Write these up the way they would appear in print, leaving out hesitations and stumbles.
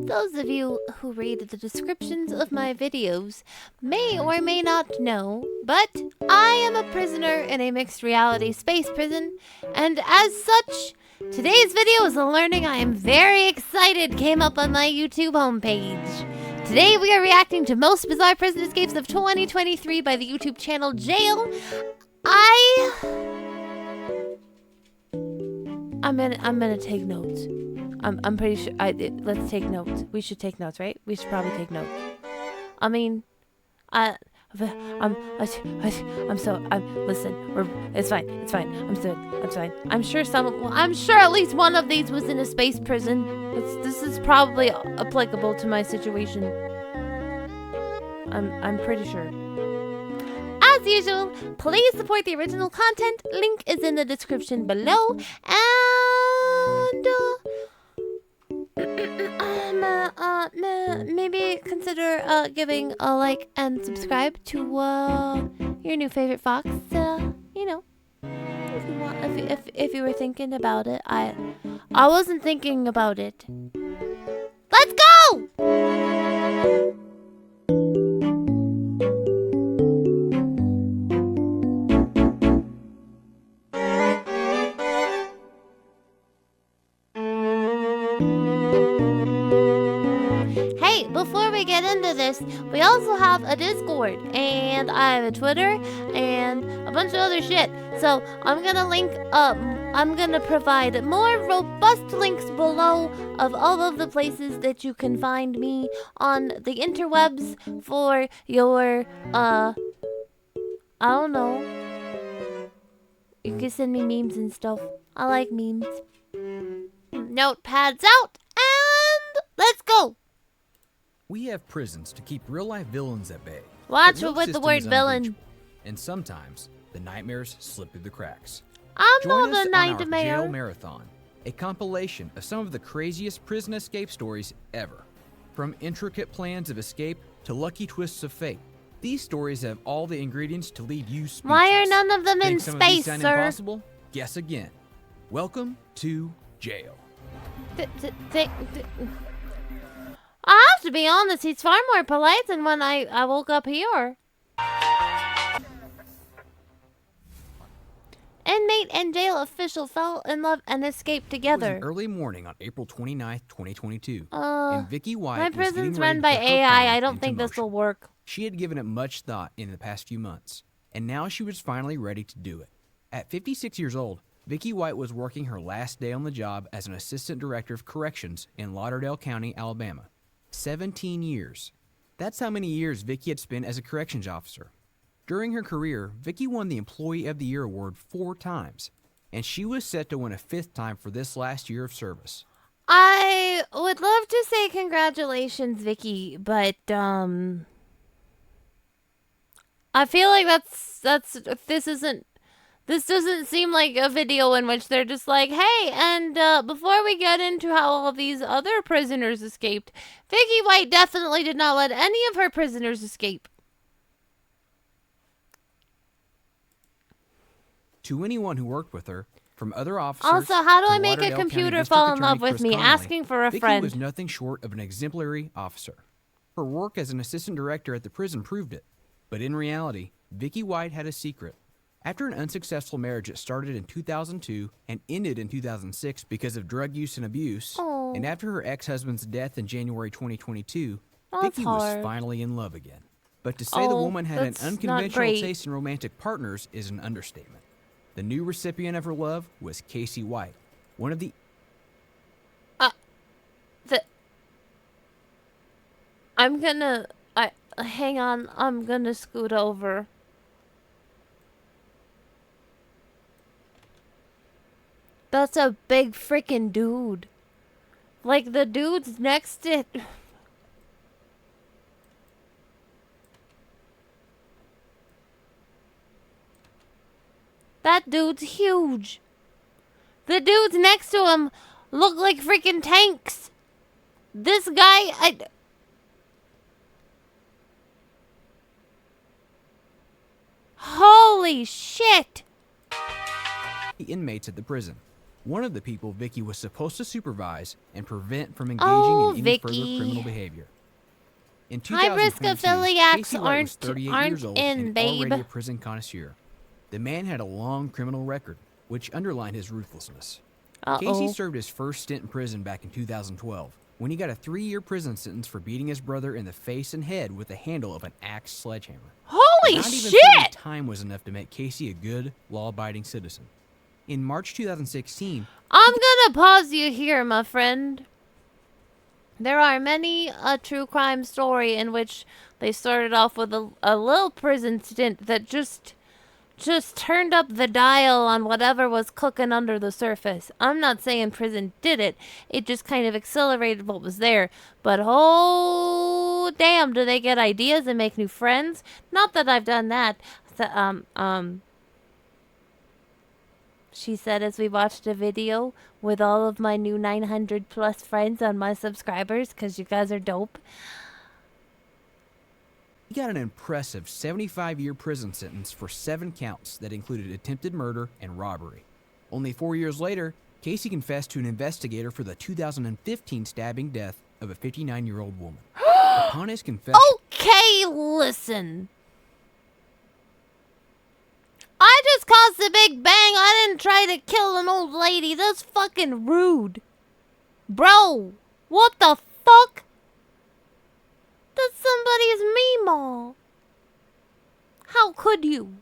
Those of you who read the descriptions of my videos may or may not know, but I am a prisoner in a mixed reality space prison, and as such, today's video is a learning I am very excited came up on my YouTube homepage. Today we are reacting to Most Bizarre Prison Escapes of 2023 by the YouTube channel Jail. I'm gonna take notes. I'm pretty sure. Let's take notes. We should take notes, right? We should probably take notes. I mean, listen. It's fine. It's fine. I'm fine. I'm sure I'm sure at least one of these was in a space prison. This is probably applicable to my situation. I'm pretty sure. As usual, please support the original content. Link is in the description below. And maybe consider giving a like and subscribe to your new favorite fox. You know, if you want, if you were thinking about it. I wasn't thinking about it. Let's go! Hey, before we get into this, we also have a Discord, and I have a Twitter, and a bunch of other shit. So I'm gonna provide more robust links below of all of the places that you can find me on the interwebs for your, I don't know. You can send me memes and stuff. I like memes. Notepads out, and let's go. We have prisons to keep real-life villains at bay. Watch it with the word villain. And sometimes the nightmares slip through the cracks. I'm Join not us a on our nightmare. Jail Marathon, a compilation of some of the craziest prison escape stories ever. From intricate plans of escape to lucky twists of fate, these stories have all the ingredients to leave you speechless. Why are none of them in Think some of these space, sound sir? Impossible? Guess again. Welcome to Jail. I have to be honest, he's far more polite than when I woke up here. Inmate and jail official fell in love and escaped It was together. an early morning on April 29th, 2022. Uh, and Vicky White My was getting prison's ready run to by put her AI. plan I don't into think this motion. will work. She had given it much thought in the past few months, and now she was finally ready to do it. At 56 years old, Vicky White was working her last day on the job as an assistant director of corrections in Lauderdale County, Alabama. 17 years. That's how many years Vicky had spent as a corrections officer. During her career, Vicky won the Employee of the Year award 4 times, and she was set to win a 5th time for this last year of service. I would love to say congratulations, Vicky, but I feel like this doesn't seem like a video in which they're just like, hey, and before we get into how all these other prisoners escaped, Vicky White definitely did not let any of her prisoners escape. To anyone who worked with her, from other officers. Also, how do to I make a Lauderdale computer County fall in District love Attorney with Chris me? Connolly, Asking for a Vicky friend. was nothing short of an exemplary officer. Her work as an assistant director at the prison proved it. But in reality, Vicky White had a secret. After an unsuccessful marriage that started in 2002 and ended in 2006 because of drug use and abuse, Aww. and after her ex-husband's death in January 2022, Oh, that's Vicky was hard. finally in love again. But to say the woman had an that's not unconventional great. taste in romantic partners is an understatement. The new recipient of her love was Casey White, one of the... Hang on, I'm gonna scoot over. That's a big freaking dude. Like, the dude's next to... That dude's huge. The dudes next to him look like freaking tanks. This guy, holy shit. inmates at the prison. one of the people Vicky was supposed to supervise and prevent from engaging in any further criminal behavior. In High-risk 2022, affiliates Casey White was 38 years old aren't in, and babe. already a prison connoisseur. The man had a long criminal record, which underlined his ruthlessness. Casey served his first stint in prison back in 2012, when he got a 3-year prison sentence for beating his brother in the face and head with the handle of an axe sledgehammer. Holy Not even shit! serving time was enough to make Casey a good, law-abiding citizen. In March 2016, I'm gonna pause you here, my friend. There are many a true crime story in which they started off with a little prison stint that just turned up the dial on whatever was cooking under the surface. I'm not saying prison did it. It just kind of accelerated what was there. But oh, damn, do they get ideas and make new friends? Not that I've done that. She said as we watched a video with all of my new 900 plus friends on my subscribers, because you guys are dope. he got an impressive 75-year prison sentence for 7 counts that included attempted murder and robbery. Only 4 years later, Casey confessed to an investigator for the 2015 stabbing death of a 59-year-old woman. Upon his confession... Okay, listen. I just caused the big bang. I didn't try to kill an old lady. That's fucking rude. Bro, what the fuck? That's somebody's meemaw. How could you?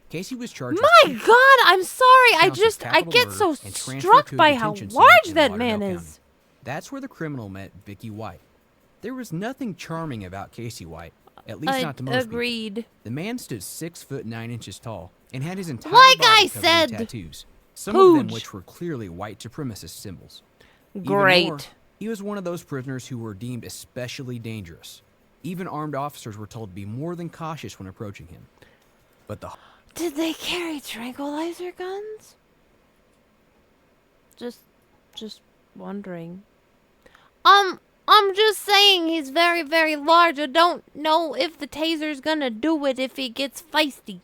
Casey was charged My with God, I'm sorry. I counts of capital get murder so and transferred struck to a by how detention large center in that Lauderdale man County. is. That's where the criminal met Vicky White. There was nothing charming about Casey White, at least not to most Agreed. people. The man stood 6'9" tall and had his entire Like body I covered in said, tattoos, some of them Pooge. which were clearly white supremacist symbols. Even Great. more, he was one of those prisoners who were deemed especially dangerous. Even armed officers were told to be more than cautious when approaching him. But the Did they carry tranquilizer guns? Just wondering. I'm just saying he's very, very large. I don't know if the taser's gonna do it if he gets feisty.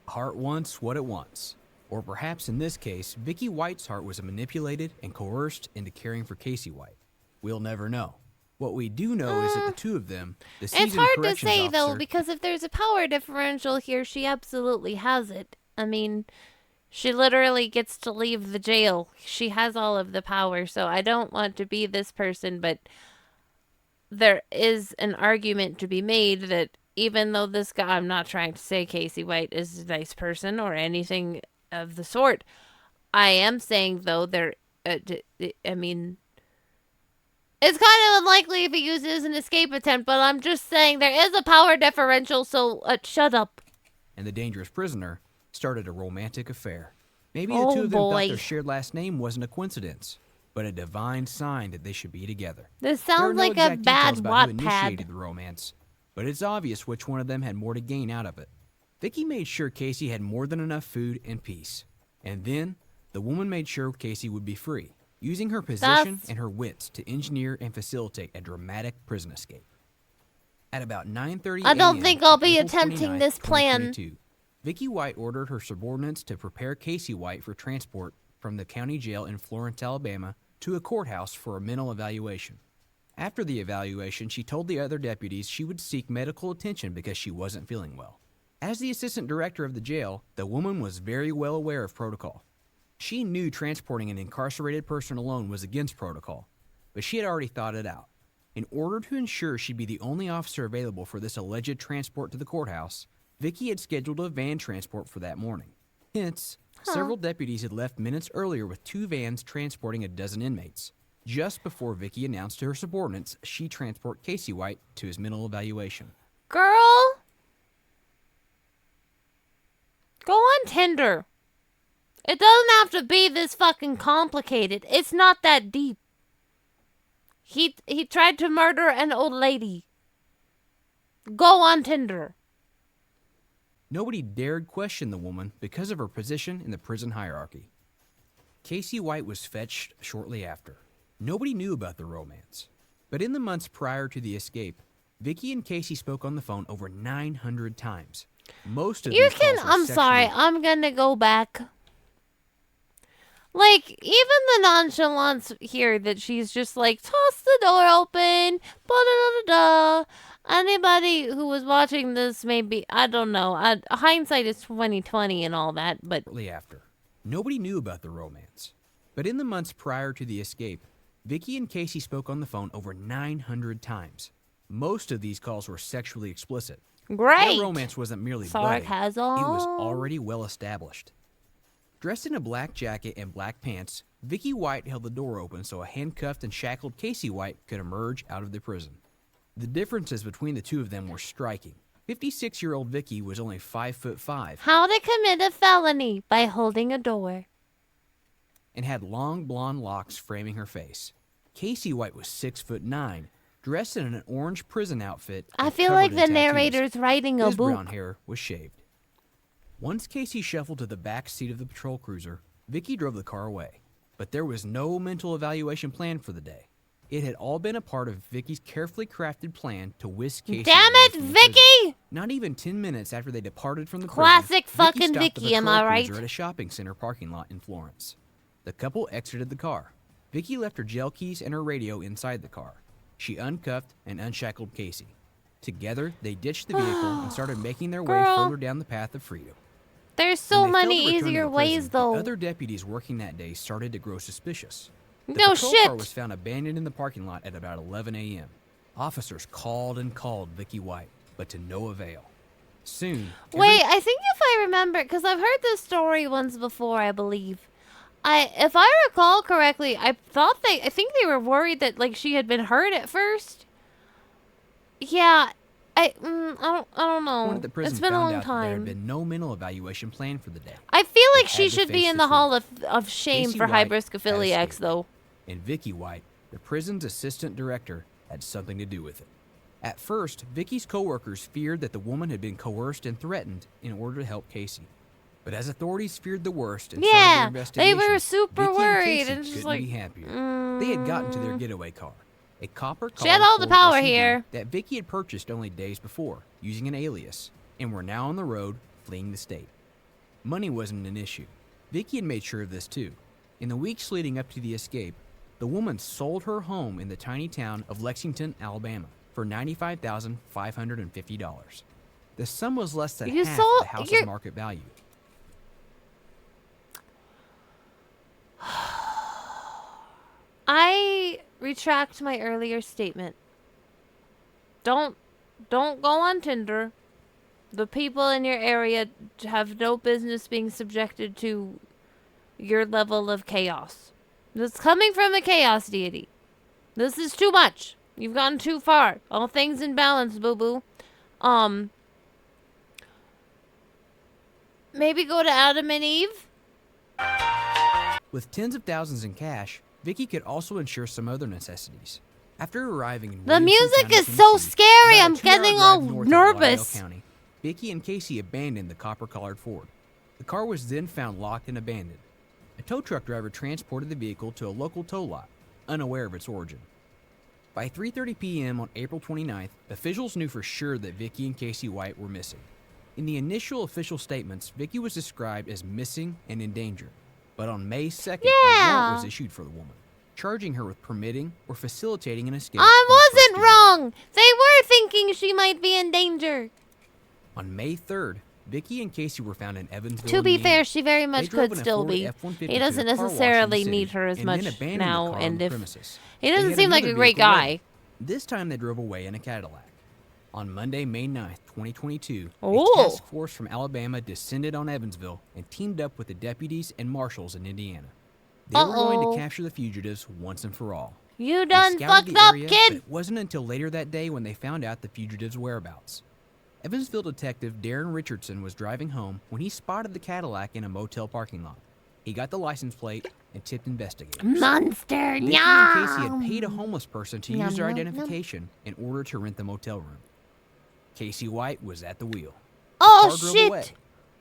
heart wants what it wants. Or perhaps in this case, Vicky White's heart was manipulated and coerced into caring for Casey White. We'll never know. What we do know is that the two of them, the seasoned It's hard to corrections say, though, officer- because if there's a power differential here, she absolutely has it. I mean, she literally gets to leave the jail. She has all of the power, so I don't want to be this person, but there is an argument to be made that even though this guy, I'm not trying to say Casey White is a nice person or anything of the sort. I am saying, though, I mean, it's kind of unlikely if he uses an escape attempt, but I'm just saying there is a power differential, so shut up. and the dangerous prisoner started a romantic affair. Maybe the Oh, two of them thought boy. their shared last name wasn't a coincidence, but a divine sign that they should be together. This There are sounds no like a exact bad details about who Wattpad. initiated the romance, but it's obvious which one of them had more to gain out of it. Vicky made sure Casey had more than enough food and peace. And then, the woman made sure Casey would be free, using her position That's- and her wits to engineer and facilitate a dramatic prison escape. At about 9:30 I don't a.m. think I'll on be April attempting 29th, this plan. 2022, Vicky White ordered her subordinates to prepare Casey White for transport from the county jail in Florence, Alabama, to a courthouse for a mental evaluation. After the evaluation, she told the other deputies she would seek medical attention because she wasn't feeling well. As the assistant director of the jail, the woman was very well aware of protocol. She knew transporting an incarcerated person alone was against protocol, but she had already thought it out. In order to ensure she'd be the only officer available for this alleged transport to the courthouse, Vicky had scheduled a van transport for that morning. Hence, several deputies had left minutes earlier with 2 vans transporting a dozen inmates, just before Vicky announced to her subordinates she'd transport Casey White to his mental evaluation. Girl, go on Tinder. It doesn't have to be this fucking complicated. It's not that deep. He tried to murder an old lady. Go on Tinder. Nobody dared question the woman because of her position in the prison hierarchy. Casey White was fetched shortly after. Nobody knew about the romance. But in the months prior to the escape, Vicky and Casey spoke on the phone over 900 times. Most of You these can, calls were I'm sorry, sexually- I'm gonna go back. Like, even the nonchalance here that she's just like, toss the door open, da-da-da-da-da. Anybody who was watching this maybe, I don't know, hindsight is 2020 and all that, but Shortly after, nobody knew about the romance. But in the months prior to the escape, Vicky and Casey spoke on the phone over 900 times. Most of these calls were sexually explicit. great. Their romance wasn't merely budding, Sarcasm. it was already well established. Dressed in a black jacket and black pants, Vicky White held the door open so a handcuffed and shackled Casey White could emerge out of the prison. The differences between the two of them were striking. 56-year-old Vicky was only 5'5" How to commit a felony by holding a door. and had long blonde locks framing her face. Casey White was 6'9", dressed in an orange prison outfit. I and feel covered like in the tattoos. narrator's writing a His book. brown hair was shaved. Once Casey shuffled to the back seat of the patrol cruiser, Vicky drove the car away. But there was no mental evaluation plan for the day. It had all been a part of Vicky's carefully crafted plan to whisk Casey Damn away it, from the prison. Vicky! Not even 10 minutes after they departed from the Classic prison, fucking Vicky stopped Vicky, the am patrol I right? cruiser at a shopping center parking lot in Florence. The couple exited the car. Vicky left her jail keys and her radio inside the car. She uncuffed and unshackled Casey. Together, they ditched the vehicle and started making their way Girl. further down the path of freedom. There's When so they failed many to return to easier the ways, prison, though. Other deputies working that day started to grow suspicious. The No patrol shit. car was found abandoned in the parking lot at about 11 a.m. Officers called and called Vicky White, but to no avail. Soon, Wait, I think if I remember, because I've heard this story once before, I believe. If I recall correctly, I think they were worried that like she had been hurt at first. Yeah, I don't know. Everyone at the prison It's been a found long out that there had time. been no mental evaluation plan for the day. I feel They like she had to should be face in the the Hall truth. of Shame Casey for White had hypersophiliacs, escaped. though. And Vicky White, the prison's assistant director, had something to do with it. At first, Vicky's coworkers feared that the woman had been coerced and threatened in order to help Casey. But as authorities feared the worst and started Yeah, their they investigation, were super Vicky worried and Casey and just couldn't like, be happier. They had gotten to their getaway car, a copper She had all the colored Ford power SUV here. that Vicky had purchased only days before, using an alias, and were now on the road, fleeing the state. Money wasn't an issue. Vicky had made sure of this too. In the weeks leading up to the escape, the woman sold her home in the tiny town of Lexington, Alabama, for $95,550. The sum was less than You half sold- the house's you're- market value. I retract my earlier statement. Don't go on Tinder. The people in your area have no business being subjected to your level of chaos. This is coming from a chaos deity. This is too much. You've gone too far. All things in balance, boo-boo. Maybe go to Adam and Eve? With tens of thousands in cash, Vicky could also ensure some other necessities. After arriving in The Williamson music County, is so Tennessee, scary. about a I'm 2-hour getting drive all north of Lauderdale nervous. County, Vicky and Casey abandoned the copper-colored Ford. The car was then found locked and abandoned. A tow truck driver transported the vehicle to a local tow lot, unaware of its origin. By 3:30 p.m. on April 29th, officials knew for sure that Vicky and Casey White were missing. In the initial official statements, Vicky was described as missing and in danger. But on May 2nd, a Yeah. warrant was issued for the woman, charging her with permitting or facilitating an escape. I from a wasn't custody. wrong. They were thinking she might be in danger. On May 3rd, Vicky and Casey were found in Evansville, To be Indiana. fair, she very They much drove could in a still Ford be. F-150 He doesn't to a car wash in the necessarily city need her as and then much abandoned the now, car on and the if premises. he They doesn't had seem like another a great vehicle ready. guy. This time they drove away in a Cadillac. On Monday, May 9th, 2022, Ooh. a task force from Alabama descended on Evansville and teamed up with the deputies and marshals in Indiana. They were going Uh-oh. to capture the fugitives once and for all. You They done scouted fucked the up, area, kid. But it wasn't until later that day when they found out the fugitives' whereabouts. Evansville detective Darren Richardson was driving home when he spotted the Cadillac in a motel parking lot. He got the license plate and tipped investigators. Monster, Vicky and Casey had yum. paid a homeless person to Yum, use their yum, yum. identification in order to rent the motel room. Casey White was at the wheel. The Oh, car drove shit. away.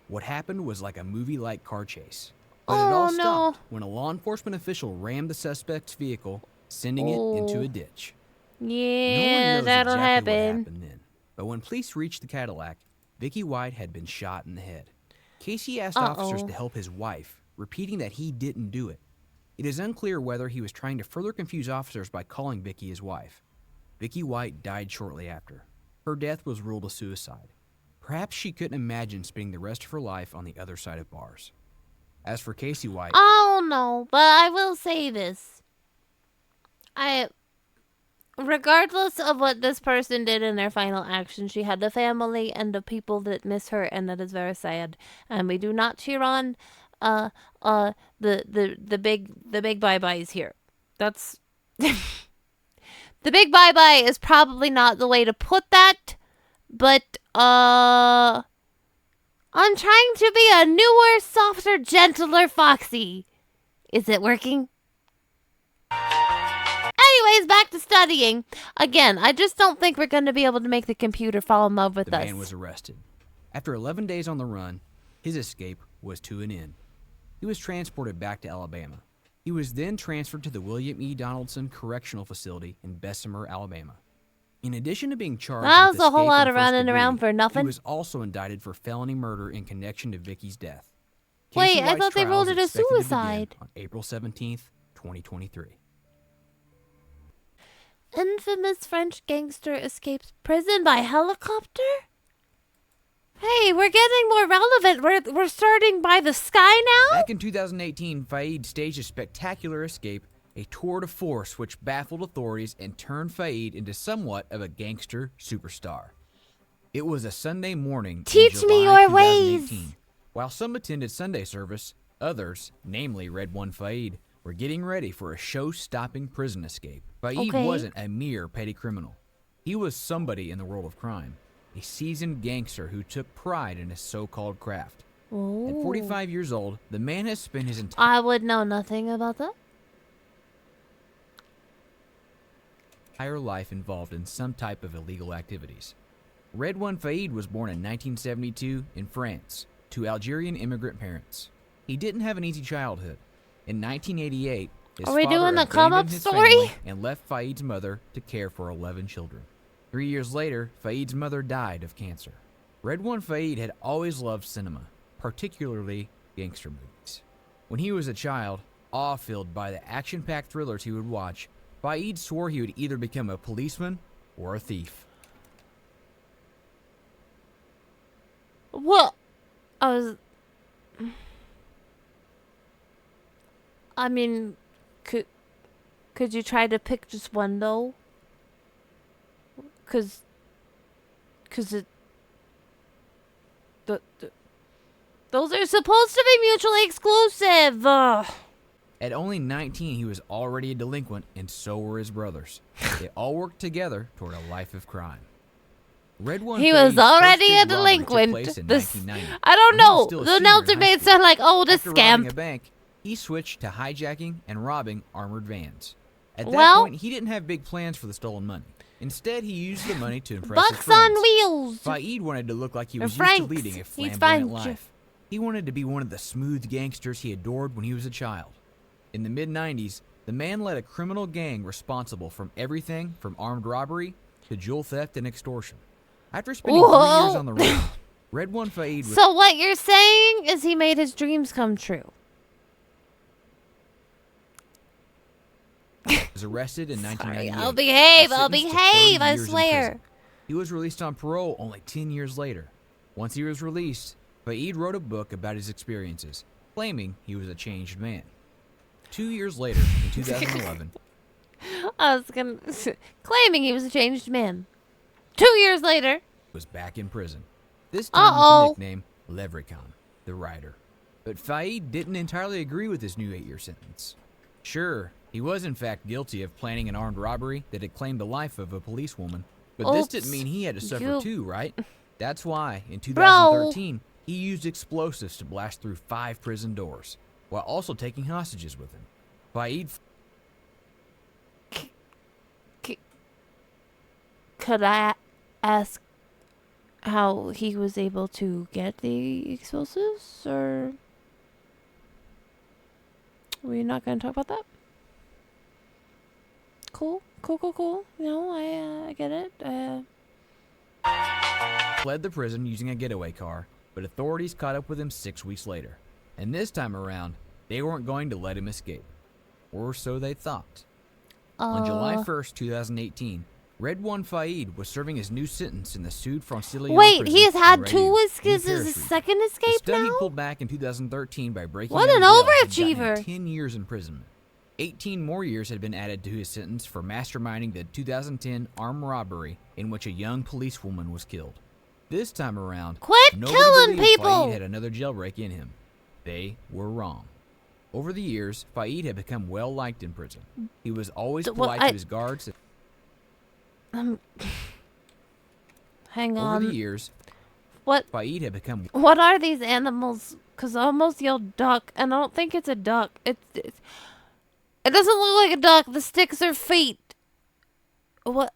What happened was like a movie-like car chase. But it Oh, all no. stopped when a law enforcement official rammed the suspect's vehicle, sending it into Oh. a ditch. No one Yeah, knows that'll exactly what happen. happened then. But when police reached the Cadillac, Vicky White had been shot in the head. Casey asked officers Uh-oh. to help his wife, repeating that he didn't do it. It is unclear whether he was trying to further confuse officers by calling Vicky his wife. Vicky White died shortly after. Her death was ruled a suicide. Perhaps she couldn't imagine spending the rest of her life on the other side of bars. As for Casey White... Oh, no, but I will say this. Regardless of what this person did in their final action, she had a family and the people that miss her, and that is very sad. And we do not cheer on the big bye-byes here. That's the big bye-bye is probably not the way to put that, but I'm trying to be a newer, softer, gentler Foxy. Is it working? Anyways, back to studying. Again, I just don't think we're going to be able to make the computer fall in love with us. The man was arrested. After 11 days on the run, his escape was to an end. He was transported back to Alabama. He was then transferred to the William E. Donaldson Correctional Facility in Bessemer, Alabama. In addition to being charged with was a whole escape lot and of first running degree, around for nothing. He was also indicted for felony murder in connection to Vicky's death. Wait, Casey I White's thought they trial ruled is it a expected to begin suicide. on April 17th, 2023. Infamous French gangster escapes prison by helicopter? Hey, we're getting more relevant. We're starting by the sky now? Back in 2018, Faid staged a spectacular escape, a tour de force which baffled authorities and turned Faid into somewhat of a gangster superstar. It was a Sunday morning in Teach me July your 2018. ways. While some attended Sunday service, others, namely Redoine Faid, were getting ready for a show-stopping prison escape. Faid wasn't a mere petty criminal. He was somebody in the world of crime, a seasoned gangster who took pride in his so-called craft. Ooh. At 45 years old, the man has spent his entire I would know nothing about that. life involved in some type of illegal activities. Redoine Faid was born in 1972 in France to Algerian immigrant parents. He didn't have an easy childhood. In 1988, his Are we father doing the abandoned come-up his story? family and left Faid's mother to care for 11 children. 3 years later, Faid's mother died of cancer. Redoine Faid had always loved cinema, particularly gangster movies. When he was a child, awe-filled by the action-packed thrillers he would watch, Faid swore he would either become a policeman or a thief. What? Could you try to pick just one though? Cause those are supposed to be mutually exclusive. Ugh. At only 19, he was already a delinquent, and so were his brothers. They all worked together toward a life of crime. He was already a delinquent. I don't know. The announcer made it sound like, oh, this After robbing a scamp. bank, he switched to hijacking and robbing armored vans. At that Well- point, he didn't have big plans for the stolen money. Instead, he used the money to impress his Bucks friends. on wheels. Faid wanted to look like he Or was used Franks. to leading a He's flamboyant French. life. He wanted to be one of the smooth gangsters he adored when he was a child. In the mid-90s, the man led a criminal gang responsible for everything from armed robbery to jewel theft and extortion. After spending 3 Whoa. years on the run, Redoine Faid was So what you're saying is he made his dreams come true. arrested in 1998. I'll behave. and I'll sentenced to behave. 30 I years in swear. prison. He was released on parole only 10 years later. Once he was released, Faid wrote a book about his experiences, claiming he was a changed man. 2 years later, in 2011, I was gonna claiming he was a changed man. 2 years later. was back in prison. This time with the nickname Levricon, the Rider. But Faid didn't entirely agree with his new 8-year sentence. Sure, he was in fact guilty of planning an armed robbery that had claimed the life of a policewoman, but this didn't mean he had to suffer too, right? That's why, in 2013, he used explosives to blast through 5 prison doors, while also taking hostages with him. Faid... Could I ask how he was able to get the explosives, or we're not going to talk about that? Cool. No, I get it. fled the prison using a getaway car, but authorities caught up with him 6 weeks later. And this time around, they weren't going to let him escape. or so they thought. On July 1st, 2018, Redoine Faid was serving his new sentence in the Sud Francilion Wait, prison he has had in 2 Redoine, escapes. in This is Paris his region. second The escape stud he now? pulled back in 2013 by breaking What out an of jail had gotten him overachiever. 10 years imprisonment. 18 more years had been added to his sentence for masterminding the 2010 armed robbery in which a young policewoman was killed. This time around, Quit nobody killing believed people! Faid had another jailbreak in him. They were wrong. Over the years, Faid had become well liked in prison. He was always polite to his guards. Hang on. Over the years, What? Faid had become. What are these animals? Because I almost yelled duck, and I don't think it's a duck. It doesn't look like a duck. The sticks are feet. What?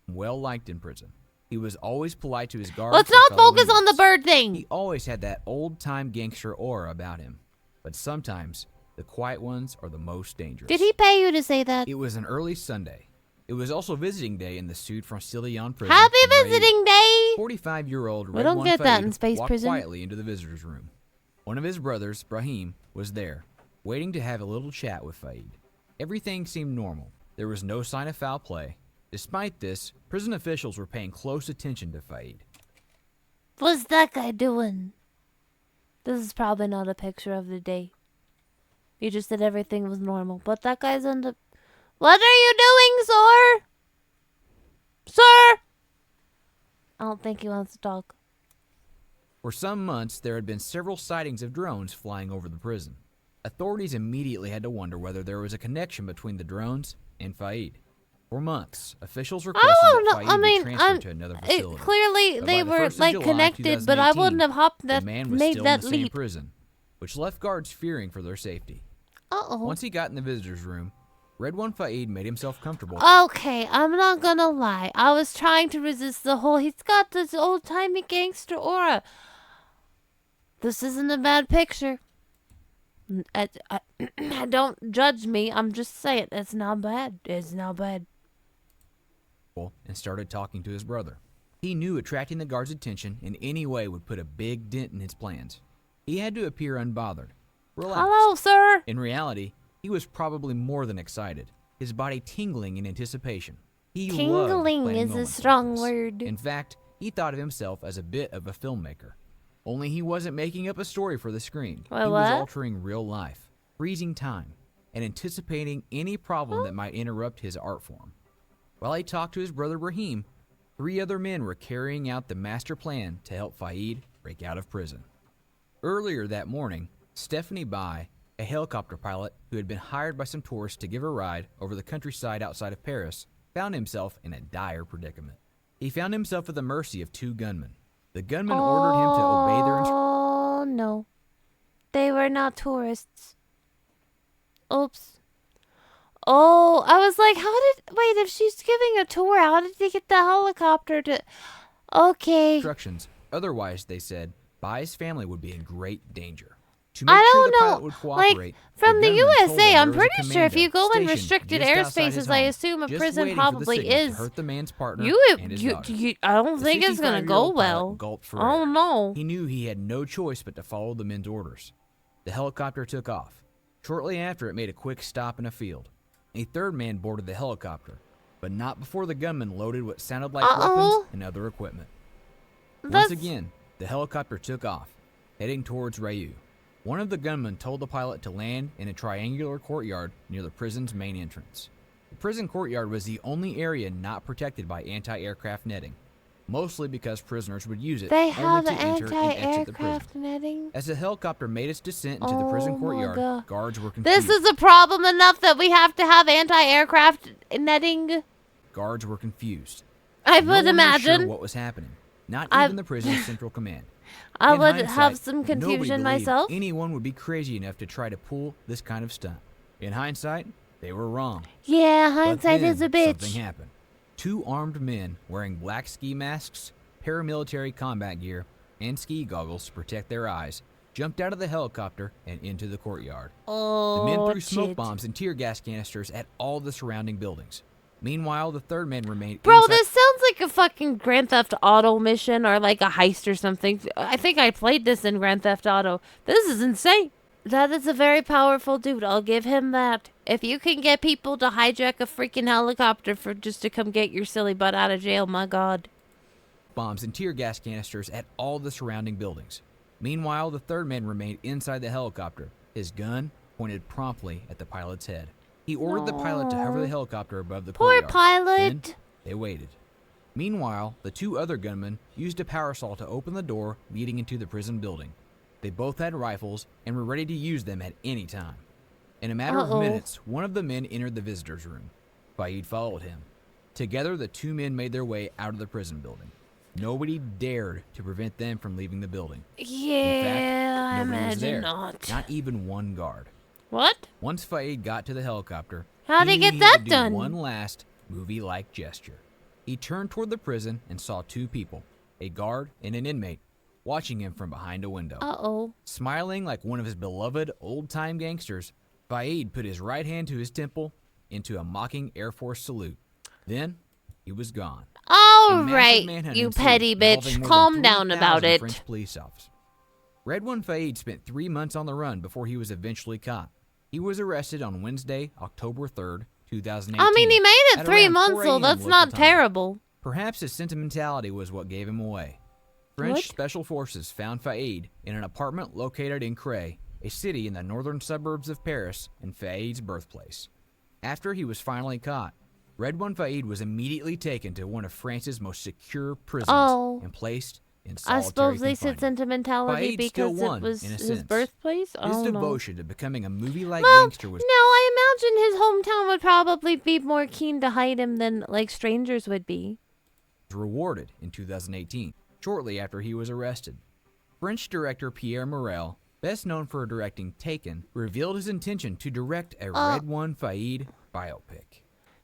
Well liked in prison. He was always polite to his guards. Let's and not fellow focus on the inmates. bird thing. He always had that old-time gangster aura about him. But sometimes, the quiet ones are the most dangerous. Did he pay you to say that? It was an early Sunday. It was also visiting day in the Sud Francilion prison. Happy in Redoine. visiting day! 45-year-old We don't Redoine get that in Faid space walked prison. quietly into the visitor's room. One of his brothers, Brahim, was there, waiting to have a little chat with Faid. Everything seemed normal. There was no sign of foul play. Despite this, prison officials were paying close attention to Faid. What's that guy doing? This is probably not a picture of the day. You just said everything was normal, but that guy's on the... What are you doing, sir? Sir? I don't think he wants to talk. For some months, there had been several sightings of drones flying over the prison. Authorities immediately had to wonder whether there was a connection between the drones and Faid. For months, officials requested that Faid be transferred to another facility. Clearly, But they by the were 1st of like July, connected, but I 2018, wouldn't have hopped that, the man was made still that in the same leap. prison, which left guards fearing for their safety. Uh-oh. Once he got in the visitor's room, Redoine Faid made himself comfortable. Okay, I'm not gonna lie. I was trying to resist the whole, he's got this old-timey gangster aura. This isn't a bad picture. Don't judge me. I'm just saying, it's not bad. It's not bad. And started talking to his brother. He knew attracting the guards' attention in any way would put a big dent in his plans. He had to appear unbothered, relaxed. Hello, sir. In reality, he was probably more than excited, his body tingling in anticipation. He loved Tingling planning is a moments like strong this. word. In fact, he thought of himself as a bit of a filmmaker. Only he wasn't making up a story for the screen. Wait, he what? was altering real life, freezing time, and anticipating any problem that might interrupt his art form. While he talked to his brother Brahim, 3 other men were carrying out the master plan to help Faid break out of prison. Earlier that morning, Stephanie Bai, a helicopter pilot who had been hired by some tourists to give a ride over the countryside outside of Paris, found himself in a dire predicament. He found himself at the mercy of 2 gunmen. The gunmen ordered him to obey their instructions. Oh, no. They were not tourists. Oops. Oh, I was like, wait, if she's giving a tour, how did they get the helicopter to... Okay. Otherwise, they said, Bai's family would be in great danger. To make I sure don't the pilot know. would cooperate, From the gunman told them USA, there I'm was a pretty sure if you commando go in stationed restricted just outside his airspaces, I home, assume a just prison waiting for the probably signal to is. hurt the man's partner and his daughter. I don't The think it's gonna 65-year-old go pilot well. gulped for I don't air. know. He knew he had no choice but to follow the men's orders. The helicopter took off. Shortly after, it made a quick stop in a field. A 3rd man boarded the helicopter, but not before the gunman loaded what sounded like weapons and other equipment. Once again, the helicopter took off, heading towards Rayu. One of the gunmen told the pilot to land in a triangular courtyard near the prison's main entrance. The prison courtyard was the only area not protected by anti-aircraft netting, mostly because prisoners would use it They only have to enter and exit the anti-aircraft prison. netting. As the helicopter made its descent into the prison Oh my courtyard, God. guards were confused. This is a problem enough that we have to have anti-aircraft netting. Guards were confused. I No would one was imagine. sure what was happening. Not I- even the prison's central command. I In would hindsight, have some nobody confusion believed myself. anyone would be crazy enough to try to pull this kind of stunt. In hindsight, they were wrong. Yeah, But hindsight then is a bitch. something happened. 2 armed men wearing black ski masks, paramilitary combat gear, and ski goggles to protect their eyes jumped out of the helicopter and into the courtyard. Oh, The men threw smoke shit. bombs and tear gas canisters at all the surrounding buildings. Meanwhile, the third man remained Bro, inside. this sounds like a fucking Grand Theft Auto mission or like a heist or something. I think I played this in Grand Theft Auto. This is insane. That is a very powerful dude. I'll give him that. If you can get people to hijack a freaking helicopter for just to come get your silly butt out of jail, my god. Bombs and tear gas canisters at all the surrounding buildings. Meanwhile, the third man remained inside the helicopter, his gun pointed promptly at the pilot's head. He ordered the pilot to hover the helicopter above the Poor courtyard. pilot. Then they waited. Meanwhile, the two other gunmen used a power saw to open the door leading into the prison building. They both had rifles and were ready to use them at any time. In a matter of minutes, one of the men entered the visitor's room. Faid followed him. Together, the two men made their way out of the prison building. Nobody dared to prevent them from leaving the building. Yeah, I Nobody was there. imagine not. Not even one guard. What? Once Faid got to the helicopter, How'd he get needed that to do done? one last movie-like gesture. He turned toward the prison and saw two people, a guard and an inmate, watching him from behind a window. Uh-oh. Smiling like one of his beloved old-time gangsters, Faid put his right hand to his temple into a mocking Air Force salute. Then, he was gone. All A massive right, manhunt you ensued, petty involving bitch. more Calm than down about 3,000 it. French police officers. Redoine Faid spent 3 months on the run before he was eventually caught. He was arrested on Wednesday, October 3rd, 2018. I mean, he made it at 3 around months, 4 so a.m. that's local not time. terrible. Perhaps his sentimentality was what gave him away. French What? special forces found Faid in an apartment located in Cray, a city in the northern suburbs of Paris and Faid's birthplace. After he was finally caught, Redoine Faid was immediately taken to one of France's most secure prisons and placed in I solitary suppose they said confinement. sentimentality Faid still because it won, was in a his sense. birthplace. I His don't know. devotion to becoming a movie-like Well, gangster was no, I imagine his hometown would probably be more keen to hide him than like strangers would be. rewarded in 2018, shortly after he was arrested. French director Pierre Morel, best known for directing Taken, revealed his intention to direct a Redoine Faid biopic.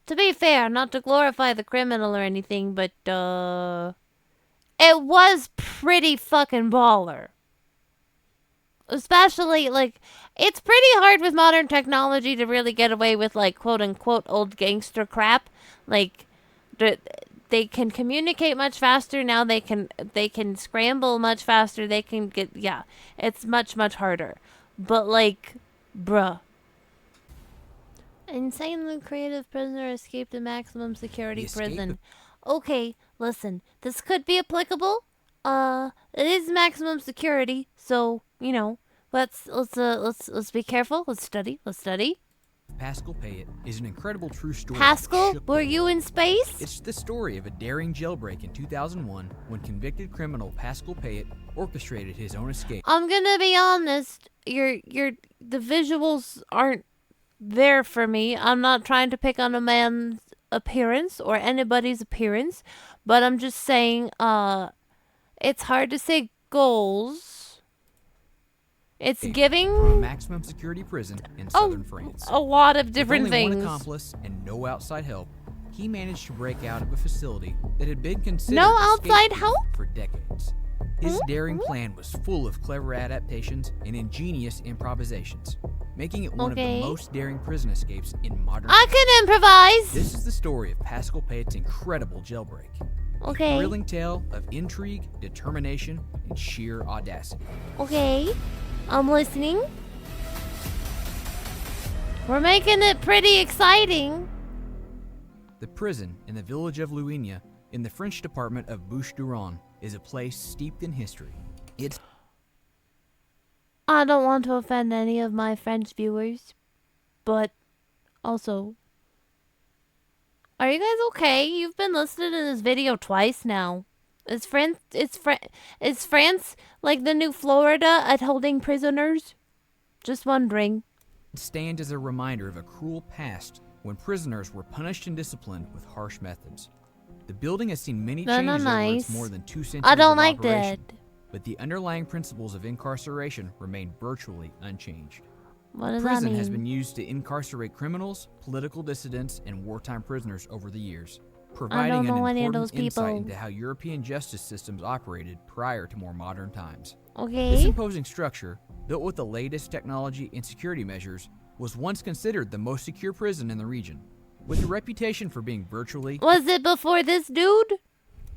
To be fair, not to glorify the criminal or anything, but it was pretty fucking baller. Especially, like, it's pretty hard with modern technology to really get away with, like, quote-unquote old gangster crap. Like, they can communicate much faster now. They can scramble much faster. They can get, it's much, much harder. But, like, bruh. Insanely creative prisoner escaped a maximum security prison. Okay, listen, this could be applicable. It is maximum security, so you know, let's be careful. Let's study. Pascal Payet is an incredible true story. Pascal, were you in space? It's the story of a daring jailbreak in 2001 when convicted criminal Pascal Payet orchestrated his own escape. I'm gonna be honest. The visuals aren't there for me. I'm not trying to pick on a man's appearance or anybody's appearance, but I'm just saying, it's hard to say goals. It's giving from a maximum security prison in southern France. a lot of different With only things. one accomplice and no outside help, he managed to break out of a facility that had been considered No a outside scapegoat help? for decades. His daring plan was full of clever adaptations and ingenious improvisations, making it one of the most daring prison escapes in modern I can improvise. This is the story of Pascal Payet's incredible jailbreak. Okay. A thrilling tale of intrigue, determination, and sheer audacity. Okay. I'm listening. We're making it pretty exciting. The prison in the village of Louigne, in the French department of Bouches-du-Rhône, is a place steeped in history. It's I don't want to offend any of my French viewers, but also, are you guys okay? You've been listening to this video twice now. Is France like the new Florida at holding prisoners? Just wondering. It stands as a reminder of a cruel past when prisoners were punished and disciplined with harsh methods. The building has seen many changes over its more than 2 centuries I don't of like operation, that. but the underlying principles of incarceration remain virtually unchanged. What does that mean? Prison has been used to incarcerate criminals, political dissidents, and wartime prisoners over the years, providing know an any of important those insight people. into how European justice systems operated prior to more modern times. This Okay. imposing structure, built with the latest technology and security measures, was once considered the most secure prison in the region. With a reputation for being virtually Was it before this dude?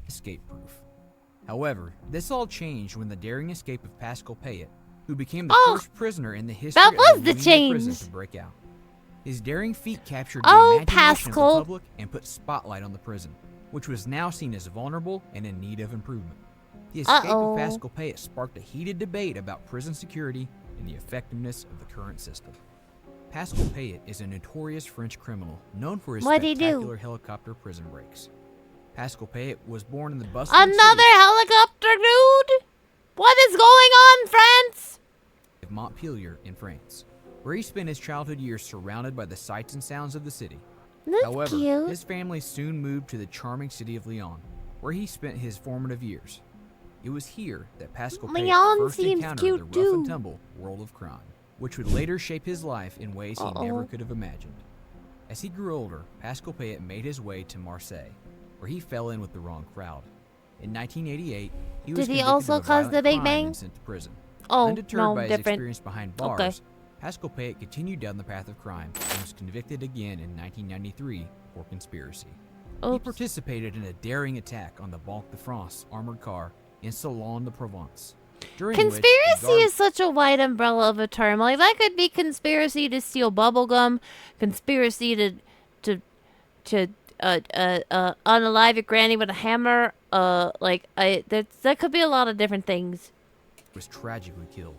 escape-proof. However, this all changed when the daring escape of Pascal Payet, who became the first prisoner in the history that was of the Luwinia prison change. to break out. His daring feat captured Oh, the imagination of Pascal. the public and put spotlight on the prison, which was now seen as vulnerable and in need of improvement. The escape of Pascal Payet sparked a heated debate about prison security and the effectiveness of the current system. Pascal Payet is a notorious French criminal known for his What'd he do? spectacular helicopter prison breaks. Pascal Payet was born in the bustling Another city helicopter dude? What is going on, France? of Montpellier in France, where he spent his childhood years surrounded by the sights and sounds of the city. That's However, cute. his family soon moved to the charming city of Lyon, where he spent his formative years. It was here that Pascal Payet Lyon first seems encountered cute the rough too. and tumble world of crime, which would later shape his life in ways he never could have imagined. As he grew older, Pascal Payet made his way to Marseille, where he fell in with the wrong crowd. In 1988, he was Did he convicted also of a cause the violent Big crime Bang? and sent to prison. Oh, Undeterred no, by his different. experience behind bars, Okay. Pascal Payet continued down the path of crime and was convicted again in 1993 for conspiracy. He Oops. participated in a daring attack on the Banque de France armored car in Salon de Provence. During which Conspiracy a guard is such a wide umbrella of a term. Like, that could be conspiracy to steal bubblegum, conspiracy to unalive your granny with a hammer. That could be a lot of different things. was tragically killed.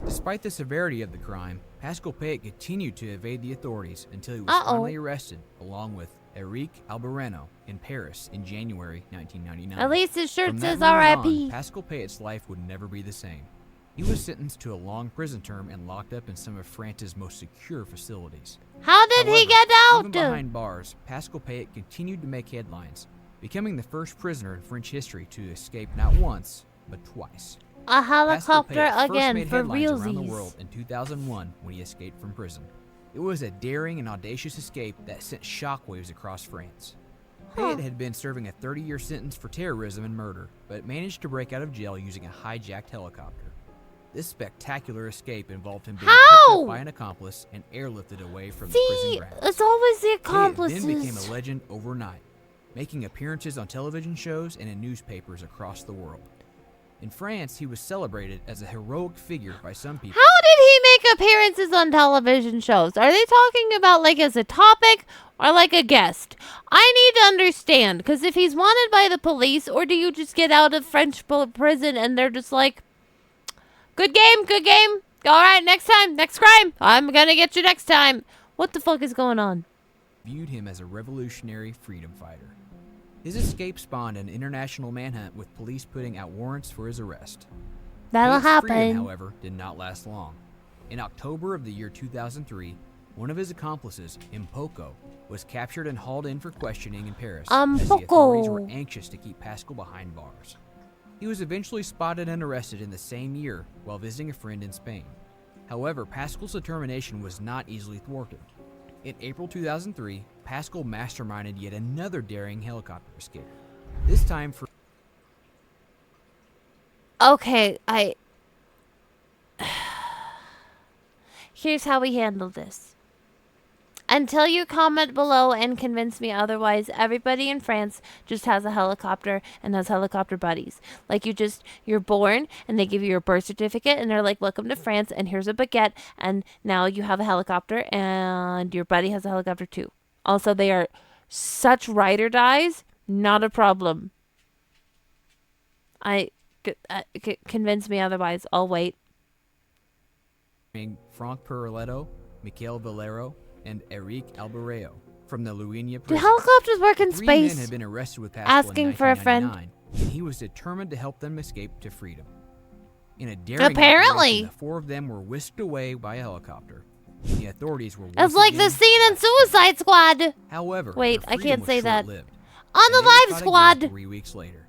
Despite the severity of the crime, Pascal Payet continued to evade the authorities until he was finally arrested, along with Eric Albareno in Paris in January 1999. At least his shirt From that says moment R.I.P. on, Pascal Payet's life would never be the same. He was sentenced to a long prison term and locked up in some of France's most secure facilities. How did he However, get even out? behind bars, Pascal Payet continued to make headlines, becoming the first prisoner in French history to escape not once, but twice. A Pascal helicopter Payet first again made for headlines around the realsies. world in 2001 when he escaped from prison. It was a daring and audacious escape that sent shockwaves across France. Payet had been serving a 30-year sentence for terrorism and murder, but managed to break out of jail using a hijacked helicopter. This spectacular escape involved him being picked up by an accomplice and airlifted away from the prison See, grounds. it's always the Payet accomplices. then became a legend overnight, making appearances on television shows and in newspapers across the world. In France, he was celebrated as a heroic figure by some people. How did he make appearances on television shows? Are they talking about like as a topic or like a guest? I need to understand, because if he's wanted by the police, or do you just get out of French prison and they're just like, good game, good game. All right, next time, next crime. I'm going to get you next time. What the fuck is going on? Viewed him as a revolutionary freedom fighter. His escape spawned an international manhunt with police putting out warrants for his arrest. That'll Payet's freedom, happen. however, did not last long. In October of the year 2003, one of his accomplices, Mpoko, was captured and hauled in for questioning in Paris as the authorities were Mpoko. anxious to keep Pascal behind bars. He was eventually spotted and arrested in the same year while visiting a friend in Spain. However, Pascal's determination was not easily thwarted. In April 2003, Pascal masterminded yet another daring helicopter escape. This time for Okay, here's how we handle this. Until you comment below and convince me otherwise, everybody in France just has a helicopter and has helicopter buddies. Like you're born and they give you your birth certificate and they're like, welcome to France and here's a baguette and now you have a helicopter and your buddy has a helicopter too. Also, they are such ride or dies, not a problem. Convince me otherwise. I'll wait. Franck Perletto, Michael Valero, and Eric Albareo from the Luwinia Do prison. helicopters work in The three men space? had been arrested with Pascal Asking in for a friend. 1999, and he was determined to help them escape to freedom. In a daring Apparently. operation, the four of them were whisked away by a helicopter. The authorities were It's once like the again scene in left for dead. Suicide Squad. However, Wait, their I freedom can't was say that. short-lived, On and the they were Live caught Squad. again 3 weeks later.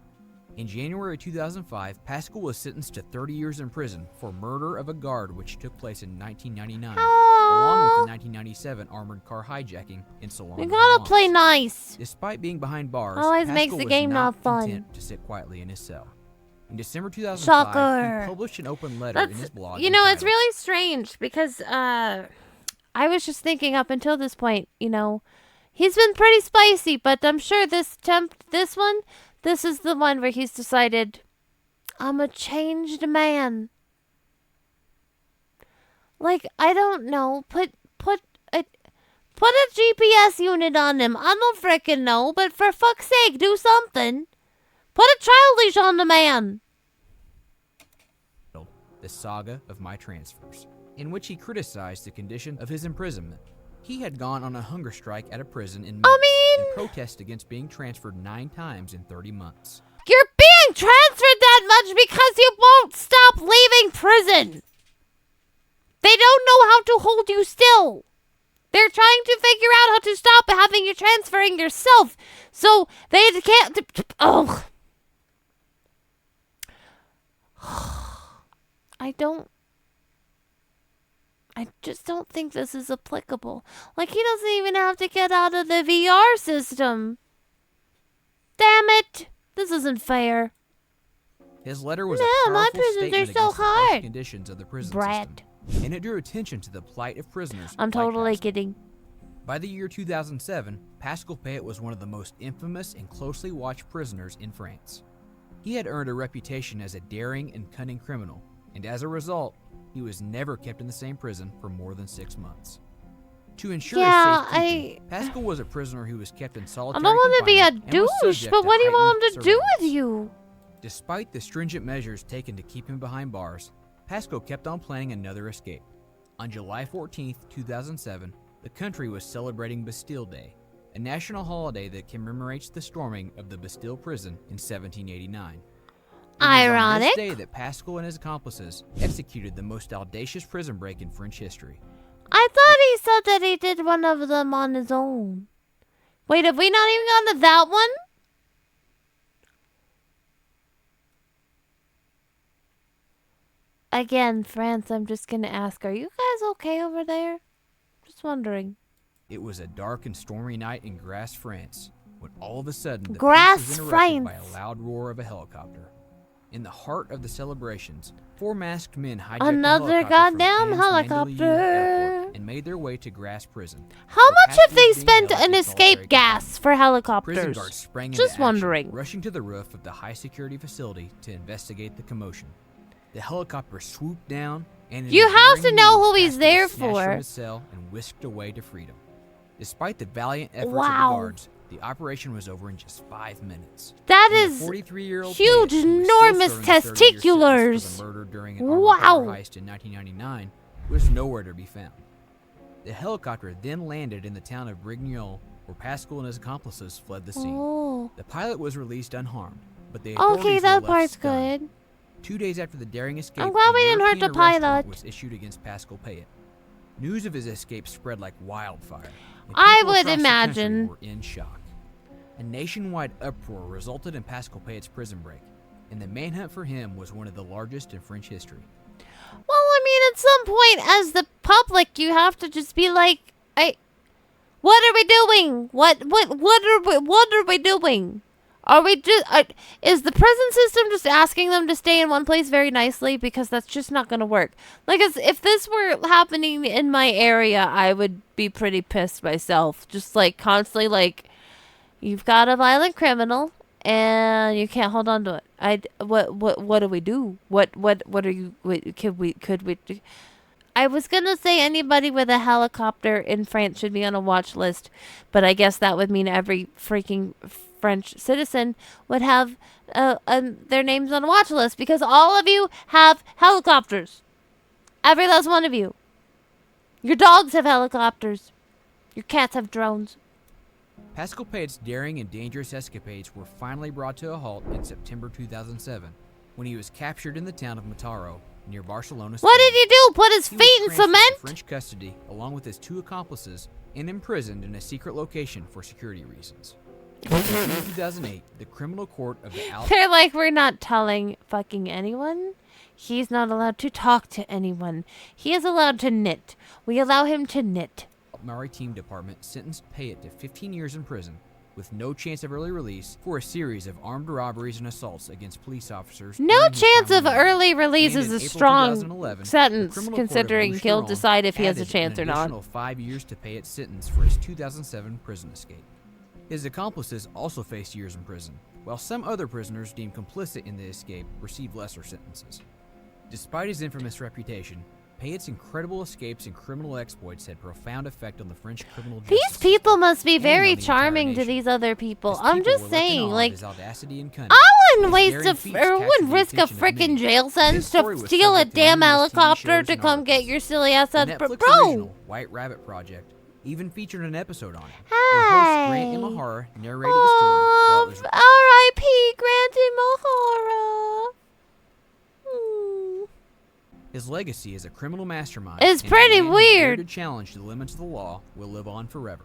In January 2005, Pascal was sentenced to 30 years in prison for murder of a guard, which took place in 1999, along with the 1997 armored car hijacking in Salon You de gotta Provence. play nice. Despite being behind bars, Always Pascal makes the was game not fun. content to sit quietly in his cell. In December 2005, Shocker. he published an open letter in That's, his blog. you know, it's entitled, really strange because I was just thinking up until this point, He's been pretty spicy, but I'm sure this is the one where he's decided, I'm a changed man. Like, I don't know. Put a GPS unit on him. I don't frickin' know, but for fuck's sake, do something. Put a child leash on the man. The Saga of My Transfers, in which he criticized the condition of his imprisonment. He had gone on a hunger strike at a prison in May in protest against being transferred 9 times in 30 months. You're being transferred that much because you won't stop leaving prison. They don't know how to hold you still. They're trying to figure out how to stop having you transferring yourself. So they can't... Oh. I just don't think this is applicable. Like, he doesn't even have to get out of the VR system. Damn it. This isn't fair. His letter was a powerful my prisons statement are against so the harsh hard. conditions of the prison Brad. system, and it drew attention to the plight of prisoners. I'm like totally Pascal. kidding. By the year 2007, Pascal Payet was one of the most infamous and closely watched prisoners in France. He had earned a reputation as a daring and cunning criminal, and as a result, he was never kept in the same prison for more than 6 months. To ensure his safekeeping, Pascal was a prisoner who was kept in solitary I don't want to be a confinement and was douche, subject but to what do you want him heightened to do with surveillance. you? Despite the stringent measures taken to keep him behind bars, Pascal kept on planning another escape. On July 14, 2007, the country was celebrating Bastille Day, a national holiday that commemorates the storming of the Bastille prison in 1789. It was on this day that Pascal and his accomplices executed the most audacious prison break in French history. I thought he said that he did one of them on his own. Wait, have we not even gone to that one? Again, France, I'm just going to ask, are you guys okay over there? Just wondering. It was a dark and stormy night in Grasse, France, when all of a sudden the Grasse, peace was interrupted by France. a loud roar of a helicopter. In the heart of the celebrations, 4 masked men hijacked Another a helicopter goddamn from helicopter. Airport and made their way to Grasse prison. How where much have Pascal they was being spent held in in escape solitary gas for Prison helicopters? guards sprang into Just action, wondering. rushing to the roof of the high-security facility to investigate the commotion. The helicopter swooped down, and in You a have to daring know move, who he's Pascal there was snatched for. from his cell and whisked away to freedom. Despite the valiant efforts of the Wow. guards, the operation was over in just 5 minutes. That And is the 43-year-old huge, Payet, who was enormous still serving a 30-year sentence testiculars. for the murder during an armed Wow. car heist in 1999, was nowhere to be found. The helicopter then landed in the town of Brignoles, where Pascal and his accomplices fled the scene. Oh. The pilot was released unharmed, but the Okay, authorities that were left part's stunned. good. 2 days after the daring escape, I'm glad a we didn't hurt European the arrest warrant pilot. was issued against Pascal Payet. News of his escape spread like wildfire. and I people would across the country imagine. were in shock. A nationwide uproar resulted in Pascal Payet's prison break, and the manhunt for him was one of the largest in French history. Well, I mean, at some point, as the public, you have to just be like, what are we doing? What are we doing? Are we just, is the prison system just asking them to stay in one place very nicely? Because that's just not going to work. Like, if this were happening in my area, I would be pretty pissed myself. Just, like, constantly, like, you've got a violent criminal, and you can't hold on to it. What do we do? What are you, could we do? I was gonna say anybody with a helicopter in France should be on a watch list, but I guess that would mean every freaking French citizen would have their names on a watch list, because all of you have helicopters. Every last one of you. Your dogs have helicopters. Your cats have drones. Pascal Payet's daring and dangerous escapades were finally brought to a halt in September 2007, when he was captured in the town of Mataró, near Barcelona, Spain. What did he do? Put his He was feet in transferred cement? to French custody, along with his 2 accomplices, and imprisoned in a secret location for security reasons. In June 2008, the criminal court of the They're like, we're not telling fucking anyone. He's not allowed to talk to anyone. He is allowed to knit. We allow him to knit. Maritime Department sentenced Payet to 15 years in prison, with no chance of early release for a series of armed robberies and assaults against police officers. No chance of early release is a strong sentence, the criminal considering court of he'll Boucheron decide if he has a added chance or an not. additional 5 years to pay its sentence for his 2007 prison escape. His accomplices also faced years in prison, while some other prisoners deemed complicit in the escape received lesser sentences. Despite his infamous reputation, Payet's incredible escapes and criminal exploits had profound effect on the French criminal justice These people system must be and very on the entire charming to nation. these other people. His I'm people just were looking saying, on at like, his audacity and cunning. I wouldn't His waste daring feats or captured wouldn't the risk a attention of freaking many. jail His sentence story to was steal a subject to damn numerous TV helicopter shows to and come get articles. your silly ass The out. Netflix Bro, original White Rabbit Project even featured an episode on it, where host Grant Hey. Imahara narrated the story while it was R.I.P. Grant Imahara. His legacy as a criminal mastermind It's and a pretty man who dared weird. to challenge the limits of the law will live on forever.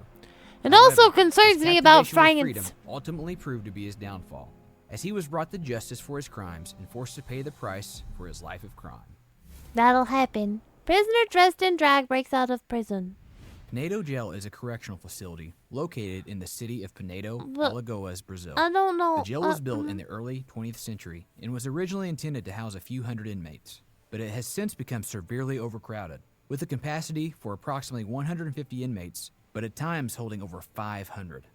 It also However, concerns his me about captivation with freedom France. ultimately proved to be his downfall, as he was brought to justice for his crimes and forced to pay the price for his life of crime. That'll happen. Prisoner dressed in drag breaks out of prison. Pinedo Jail is a correctional facility located in the city of Pinedo, Well, Alagoas, Brazil. I don't know. The jail was built in the early 20th century and was originally intended to house a few hundred inmates, but it has since become severely overcrowded, with a capacity for approximately 150 inmates, but at times holding over 500.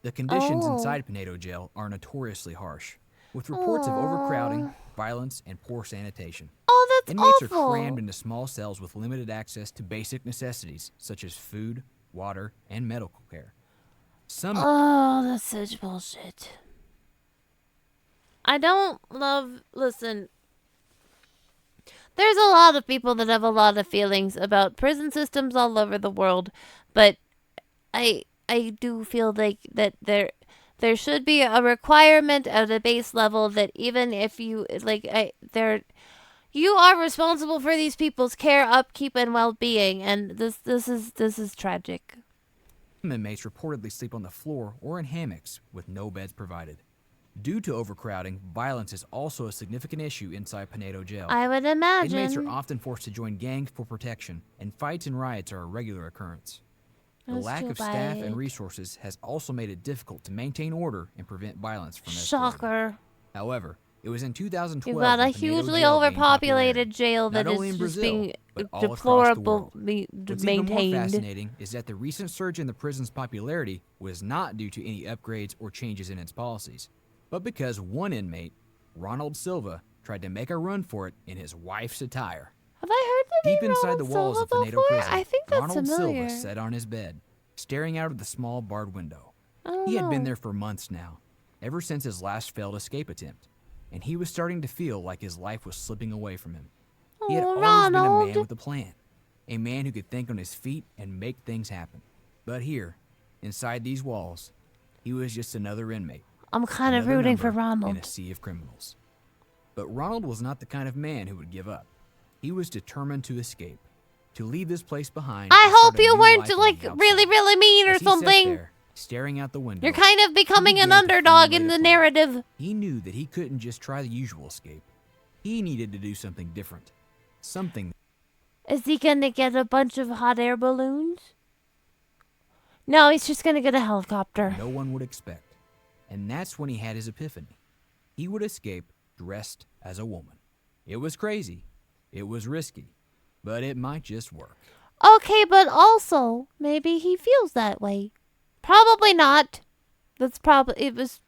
The conditions inside Pinedo Jail are notoriously harsh, with reports of overcrowding, violence, and poor sanitation. Oh, that's Inmates awful. are crammed into small cells with limited access to basic necessities such as food, water, and medical care. Some Oh, that's such bullshit. I don't love. Listen, there's a lot of people that have a lot of feelings about prison systems all over the world, but I do feel like that there should be a requirement at a base level that even if you you are responsible for these people's care, upkeep, and well-being, and this is tragic. inmates reportedly sleep on the floor or in hammocks with no beds provided. Due to overcrowding, violence is also a significant issue inside Pinedo Jail. I would imagine. Inmates are often forced to join gangs for protection, and fights and riots are a regular occurrence. The That's lack too of staff bad. and resources has also made it difficult to maintain order and prevent violence from escalating. Shocker. However, it was in 2012 You've got a when Pinedo hugely Jail gained overpopulated popularity, jail that not only is in just Brazil, being but all across the world. deplorably What's even more maintained. fascinating is that the recent surge in the prison's popularity was not due to any upgrades or changes in its policies, but because one inmate, Ronald Silva, tried to make a run for it in his wife's attire. Have I heard the Deep name inside Ronald the walls Silva of Pinedo before? Prison, I think that's Ronald familiar. Silva sat on his bed, staring out of the small barred window. I don't He had been know. there for months now, ever since his last failed escape attempt, and he was starting to feel like his life was slipping away from him. He had Oh, always been a Ronald. man with a plan, a man who could think on his feet and make things happen. But here, inside these walls, he was just another inmate. I'm kind of another rooting for number in Ronald. a sea of criminals. But Ronald was not the kind of man who would give up. He was determined to escape, to leave this place behind. I and start hope a you new weren't life on like the outside. really, really mean or As he sat something. there, staring out the window, You're kind of becoming an began to underdog in formulate a the plan. narrative. He knew that he couldn't just try the usual escape. He needed to do something different. Something Is he gonna get a bunch of hot air balloons? No, he's just gonna get a helicopter. no one would expect. And that's when he had his epiphany. He would escape dressed as a woman. It was crazy. It was risky. But it might just work. Okay, but also, maybe he feels that way. Probably not. It was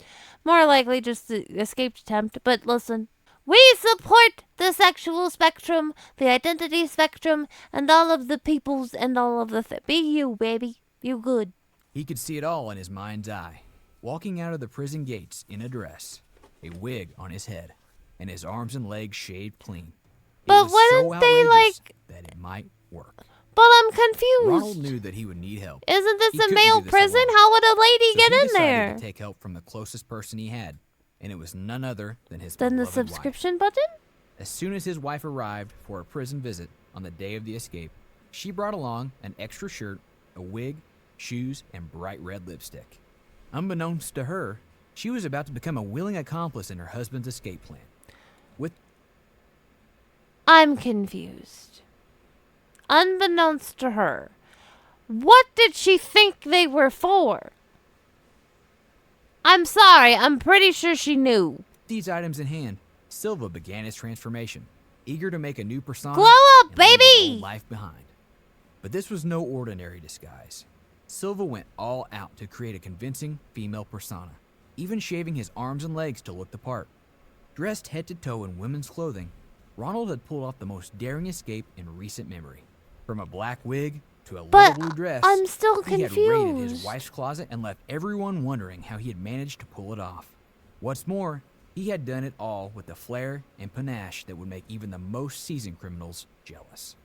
more likely just an escape attempt. But listen, we support the sexual spectrum, the identity spectrum, and all of the peoples and all of the be you, baby. You good. He could see it all in his mind's eye. Walking out of the prison gates in a dress, a wig on his head, and his arms and legs shaved clean. It But was wouldn't so they, outrageous like- that it might work. But I'm confused. Ronald knew that he would need help. Isn't this He a couldn't male do this prison? alone. How would a lady So get he in decided there? to take help from the closest person he had, and it was none other than his Then the beloved wife. subscription button? As soon as his wife arrived for a prison visit on the day of the escape, she brought along an extra shirt, a wig, shoes, and bright red lipstick. Unbeknownst to her, she was about to become a willing accomplice in her husband's escape plan. With I'm confused. Unbeknownst to her, what did she think they were for? I'm sorry, I'm pretty sure she knew. These items in hand, Silva began his transformation, eager to make a new persona Glow up, and leave his baby! old life behind. But this was no ordinary disguise. Silva went all out to create a convincing female persona, even shaving his arms and legs to look the part. Dressed head to toe in women's clothing, Ronald had pulled off the most daring escape in recent memory. From a black wig to a But little blue dress, I'm still he had raided his confused. wife's closet and left everyone wondering how he had managed to pull it off. What's more, he had done it all with the flair and panache that would make even the most seasoned criminals jealous.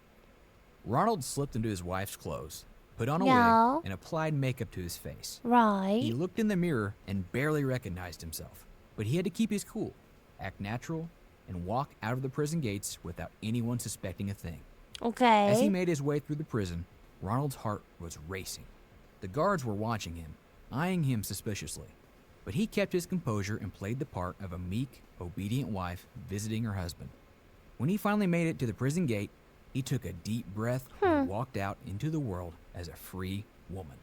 Ronald slipped into his wife's clothes, put on a Yeah. wig, and applied makeup to his face. He Right. looked in the mirror and barely recognized himself, but he had to keep his cool, act natural, and walk out of the prison gates without anyone suspecting a thing. As he Okay. made his way through the prison, Ronald's heart was racing. The guards were watching him, eyeing him suspiciously, but he kept his composure and played the part of a meek, obedient wife visiting her husband. When he finally made it to the prison gate, he took a deep breath and walked out into the world as a free woman.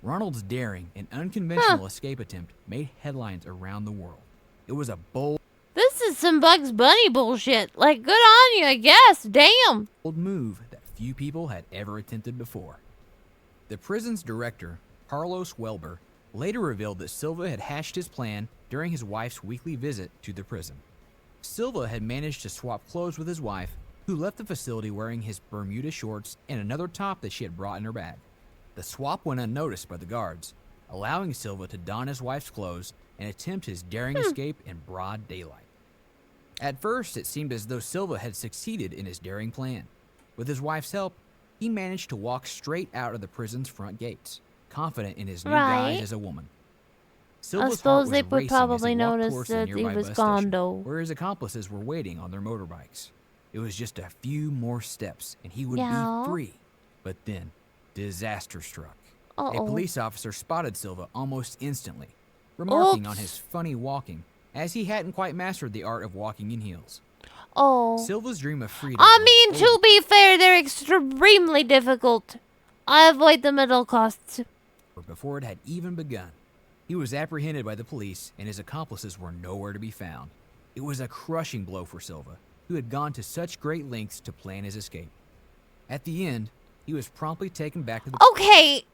Ronald's daring and unconventional escape attempt made headlines around the world. It was a bold This is some Bugs Bunny bullshit. Like, good on you, I guess. Damn. move that few people had ever attempted before. The prison's director, Carlos Welber, later revealed that Silva had hatched his plan during his wife's weekly visit to the prison. Silva had managed to swap clothes with his wife, who left the facility wearing his Bermuda shorts and another top that she had brought in her bag. The swap went unnoticed by the guards, allowing Silva to don his wife's clothes and attempt his daring escape in broad daylight. At first, it seemed as though Silva had succeeded in his daring plan. With his wife's help, he managed to walk straight out of the prison's front gates, confident in his new guise Right. as a woman. I Silva's heart suppose was they would racing as he probably walked notice towards the that he nearby was bus gone, station, though. where his accomplices were waiting on their motorbikes. It was just a few more steps, and he would Yeah. be free. But then, disaster struck. A Uh-oh. police officer spotted Silva almost instantly, remarking on Oops. his funny walking, as he hadn't quite mastered the art of walking in heels. Oh. Silva's dream of freedom I was mean, over to be fair, they're extremely difficult. I avoid them at all costs. before it had even begun. He was apprehended by the police, and his accomplices were nowhere to be found. It was a crushing blow for Silva, who had gone to such great lengths to plan his escape. At the end, he was promptly taken back to the Okay.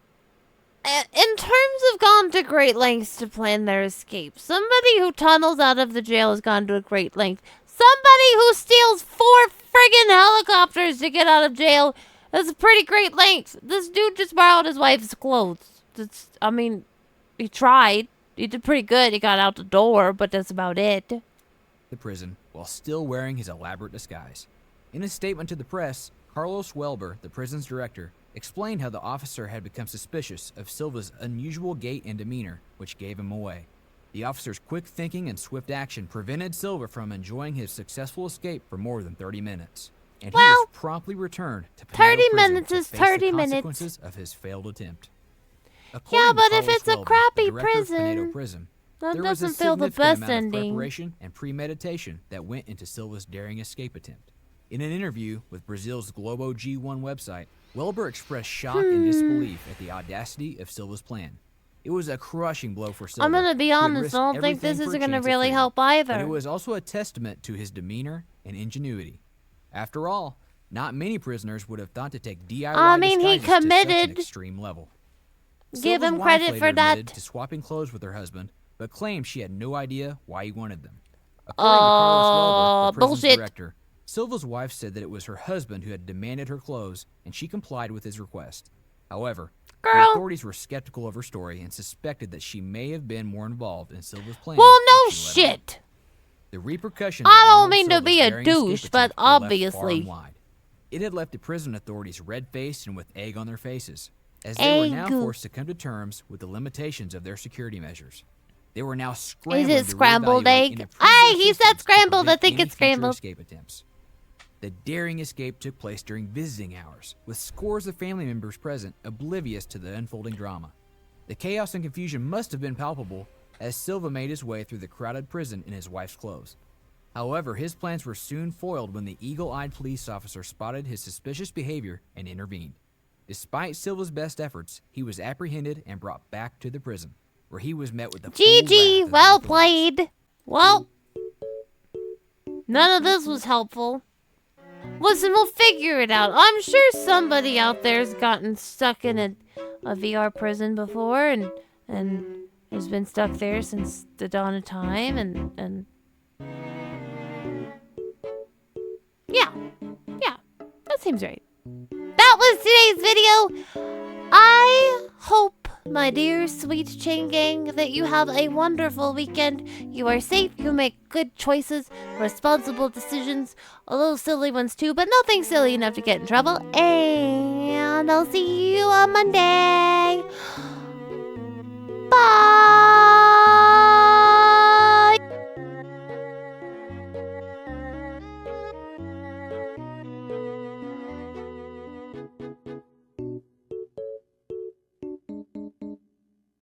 In terms of gone to great lengths to plan their escape, somebody who tunnels out of the jail has gone to a great length. Somebody who steals 4 friggin' helicopters to get out of jail, that's a pretty great length. This dude just borrowed his wife's clothes. I mean, he tried. He did pretty good. He got out the door, but that's about it. prison while still wearing his elaborate disguise. In a statement to the press, Carlos Welber, the prison's director, explained how the officer had become suspicious of Silva's unusual gait and demeanor, which gave him away. The officer's quick thinking and swift action prevented Silva from enjoying his successful escape for more than 30 minutes, and he Well, was promptly returned to 30 Pinedo Prison minutes to is face 30 the minutes. consequences of his failed attempt. Yeah, According to but if Carlos it's a Welber, crappy the director of Pinedo prison, Prison, that there was a doesn't feel the significant best amount of ending. preparation and premeditation that went into Silva's daring escape attempt. In an interview with Brazil's Globo G1 website, Welber expressed shock and disbelief at the audacity of Silva's plan. It was a crushing blow for Silva. I'm gonna be who had honest, risked I don't think everything this for is a gonna chance at really freedom. help either. But it was also a testament to his demeanor and ingenuity. After all, not many prisoners would have thought to take DIY I mean, he disguises to such an committed. extreme level. Give Silva's him wife credit later for that. admitted to swapping clothes with her husband, but claimed she had no idea why he wanted them. According to Carlos Welber, the prison's bullshit. director, Silva's wife said that it was her husband who had demanded her clothes, and she complied with his request. However, the Girl. authorities were skeptical of her story and suspected that she may have been more involved in Silva's plan. Well, no than she let on. shit. The repercussions. I of don't Ronald mean to Silva's be a daring escape douche, attempt but were left far obviously. and wide. It had left the prison authorities red-faced and with egg on their faces, as they were now Egg. forced to come to terms with the limitations of their security measures. They were now scrambling Is it to scrambled reevaluate egg? and improve Hey, their he said systems to scrambled. I prevent think any it's future scrambled. escape attempts. The daring escape took place during visiting hours, with scores of family members present, oblivious to the unfolding drama. The chaos and confusion must have been palpable as Silva made his way through the crowded prison in his wife's clothes. However, his plans were soon foiled when the eagle-eyed police officer spotted his suspicious behavior and intervened. Despite Silva's best efforts, he was apprehended and brought back to the prison. where he was met with the GG, well played. Well, none of this was helpful. Listen, we'll figure it out. I'm sure somebody out there's gotten stuck in a VR prison before and has been stuck there since the dawn of time and yeah, that seems right. That was today's video. I hope, my dear sweet ChainGaeng, that you have a wonderful weekend. You are safe, you make good choices, responsible decisions, a little silly ones too, but nothing silly enough to get in trouble. And I'll see you on Monday.